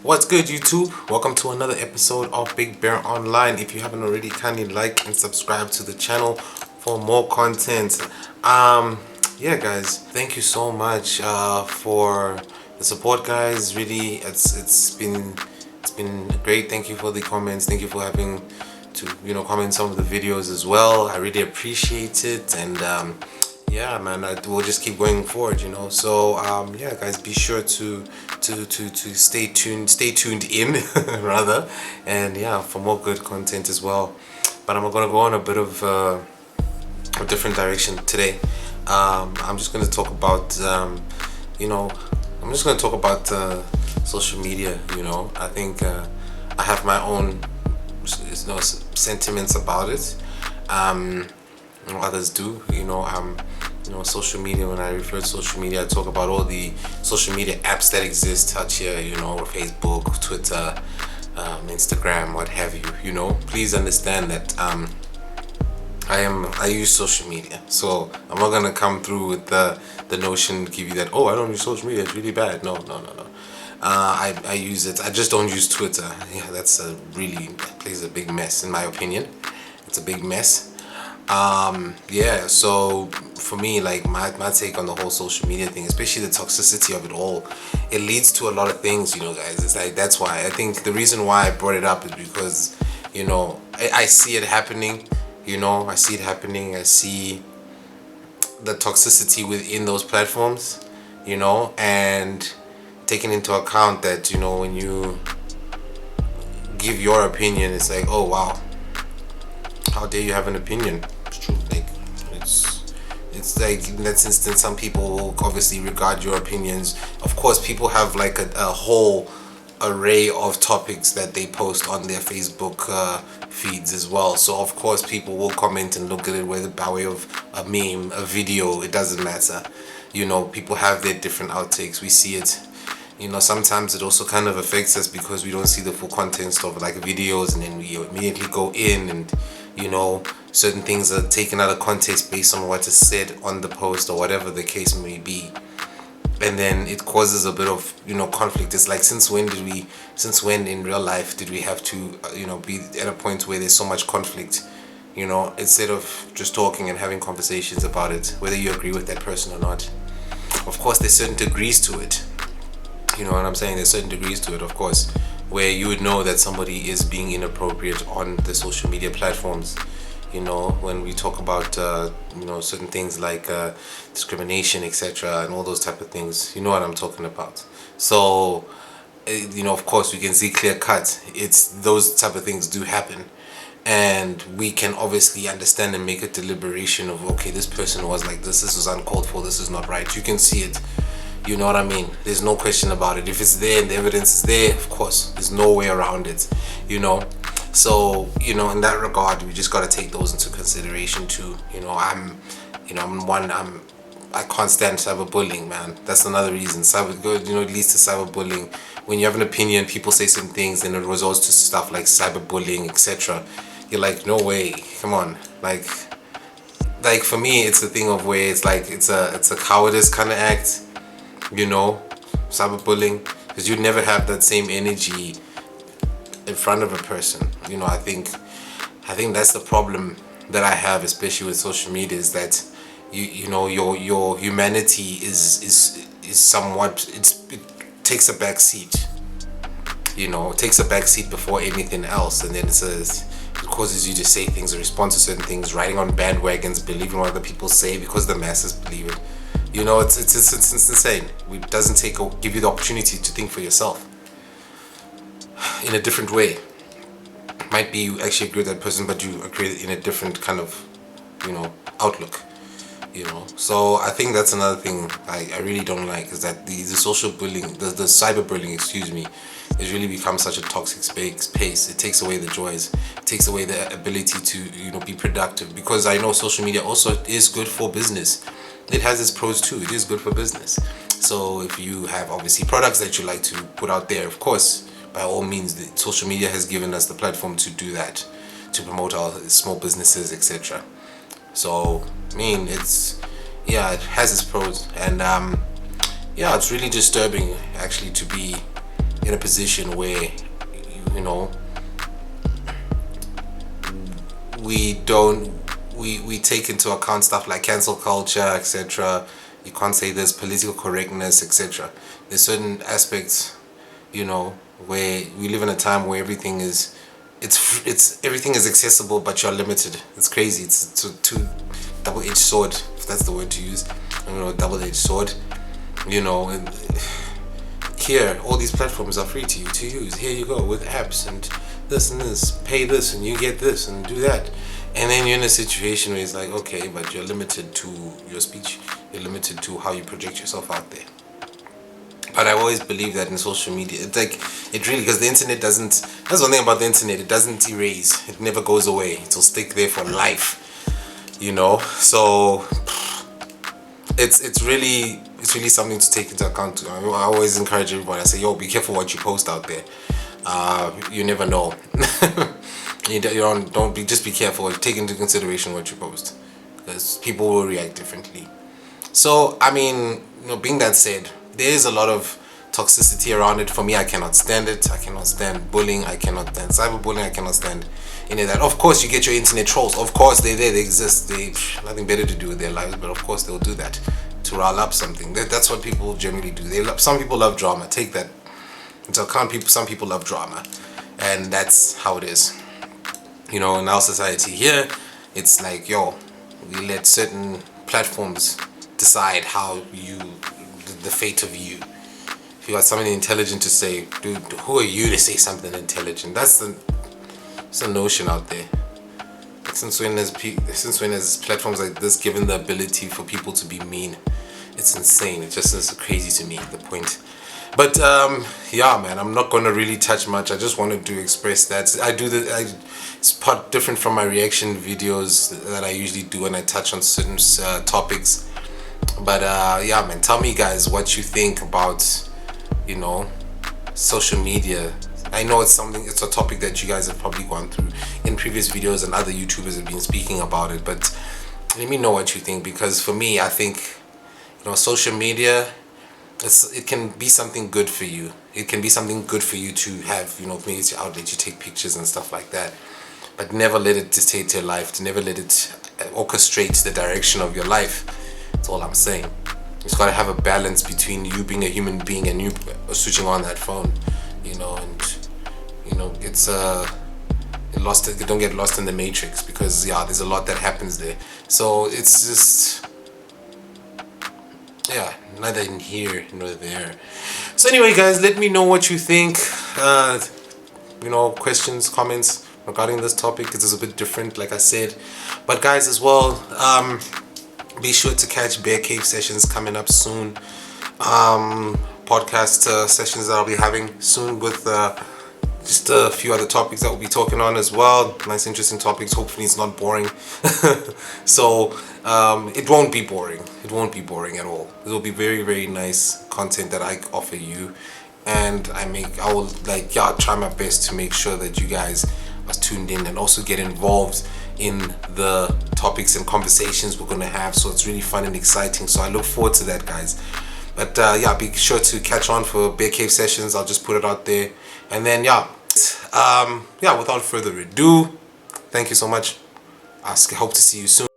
What's good, YouTube? Welcome to another episode of Big Bear Online. If you haven't already, kindly like and subscribe to the channel for more content. Yeah, guys, thank you so much for the support, guys. Really, it's been great. Thank you for the comments. Thank you for having to comment some of the videos as well. I really appreciate it, and yeah, man, we'll just keep going forward, so yeah, guys, be sure to stay tuned in rather, and yeah, for more good content as well. But I'm gonna go on a bit of a different direction today. I'm just gonna talk about you know I'm just gonna talk about social media. I think I have my own sentiments about it. Others do. Social media. When I refer to social media, I talk about all the social media apps that exist out here. Facebook, Twitter, Instagram, what have you. Please understand that I use social media, so I'm not gonna come through with the notion, give you that, oh, I don't use social media, it's really bad. No, no, no, no. I use it. I just don't use Twitter. Yeah, that plays a big mess in my opinion. It's a big mess. Yeah, so for me, like my take on the whole social media thing, especially the toxicity of it all, it leads to a lot of things, guys. It's like, that's why I think the reason why I brought it up is because I see it happening. I see it happening. I see the toxicity within those platforms, and taking into account that when you give your opinion, it's like, oh wow, how dare you have an opinion. It's true. Like, it's like, in that instance, some people will obviously regard your opinions. Of course, people have like a whole array of topics that they post on their Facebook feeds as well. So of course people will comment and look at it whether by way of a meme, a video, it doesn't matter. People have their different outtakes. We see it. Sometimes it also kind of affects us because we don't see the full context of like videos, and then we immediately go in and certain things are taken out of context based on what is said on the post or whatever the case may be. And then it causes a bit of conflict. It's like, since when in real life did we have to be at a point where there's so much conflict, instead of just talking and having conversations about it, whether you agree with that person or not. Of course, there's certain degrees to it. You know what I'm saying? There's certain degrees to it, of course, where you would know that somebody is being inappropriate on the social media platforms. When we talk about certain things like discrimination, etc., and all those type of things, you know what I'm talking about. So of course we can see clear cut, it's those type of things do happen, and we can obviously understand and make a deliberation of, okay, this person was like this was uncalled for, this is not right. You can see it. You know what I mean? There's no question about it. If it's there and the evidence is there, of course, there's no way around it. So in that regard, we just got to take those into consideration too. I can't stand cyberbullying, man. That's another reason. It leads to cyberbullying. When you have an opinion, people say some things, and it resorts to stuff like cyberbullying, etc. You're like, no way, come on. Like for me, it's the thing of where it's like it's a cowardice kind of act. Cyberbullying, because you'd never have that same energy in front of a person. I think that's the problem that I have, especially with social media, is that your humanity is somewhat, it takes a back seat. It takes a back seat before anything else, and then it causes you to say things or respond to certain things, riding on bandwagons, believing what other people say because the masses believe it. It's insane. It doesn't give you the opportunity to think for yourself in a different way. Might be you actually agree with that person, but you agree in a different kind of outlook. So I think that's another thing I really don't like, is that the social bullying, the cyberbullying, excuse me, has really become such a toxic space. It takes away the joys, it takes away the ability to be productive, because I know social media also is good for business. It has its pros too. It is good for business. So if you have obviously products that you like to put out there, of course, by all means, the social media has given us the platform to do that, to promote our small businesses, etc. So it has its pros, and it's really disturbing actually to be in a position where, you know, we don't we take into account stuff like cancel culture, etc. You can't say this, political correctness, etc. There's certain aspects, you know, where we live in a time where everything is everything is accessible, but you're limited. It's crazy. It's a two double-edged sword, if that's the word to use. Double-edged sword. And here all these platforms are free to you to use. Here you go with apps and this, pay this and you get this and do that. And then you're in a situation where it's like, okay, but you're limited to your speech, you're limited to how you project yourself out there. But I always believe that in social media, it's like, it really, because the internet doesn't, that's one thing about the internet, it doesn't erase, it never goes away, it'll stick there for life, so it's really something to take into account. I always encourage everybody, I say, yo, be careful what you post out there. You never know. Just be careful, take into consideration what you post, because people will react differently. So I mean, being that said, there is a lot of toxicity around it. For me, I cannot stand it. I cannot stand bullying. I cannot stand cyberbullying. I cannot stand any of that. Of course, you get your internet trolls. Of course, they're there. They exist. They nothing better to do with their lives. But of course, they'll do that to rile up something. That's what people generally do. Some people love drama. Take that into account. Some people love drama, and that's how it is. In our society here, it's like, yo, we let certain platforms decide the fate of you. If you got something intelligent to say, dude, who are you to say something intelligent? That's the notion out there. Since when has platforms like this given the ability for people to be mean? It's insane. It just is crazy to me, the point. But yeah, man, I'm not gonna really touch much. I just wanted to express that it's part different from my reaction videos that I usually do when I touch on certain topics. But yeah, man, tell me guys what you think about social media. I know it's a topic that you guys have probably gone through in previous videos, and other YouTubers have been speaking about it, but let me know what you think, because for me, I think social media, it can be something good for you. It can be something good for you to have, maybe it's your outlet, you take pictures and stuff like that, but never let it dictate your life, to never let it orchestrate the direction of your life. That's all I'm saying. It's got to have a balance between you being a human being and you switching on that phone, and it's don't get lost in the matrix, because there's a lot that happens there. So it's just, neither in here nor there. So anyway, guys, let me know what you think. Questions, comments regarding this topic. It is a bit different, like I said. But guys, as well, be sure to catch Bear Cave sessions coming up soon. Podcast sessions that I'll be having soon with just a few other topics that we'll be talking on as well. Nice, interesting topics. Hopefully it's not boring. So it won't be boring. It won't be boring at all. It will be very, very nice content that I offer you, and I will try my best to make sure that you guys are tuned in and also get involved in the topics and conversations we're going to have. So it's really fun and exciting. So I look forward to that, guys. But be sure to catch on for Bear Cave sessions. I'll just put it out there. And then without further ado, thank you so much. I hope to see you soon.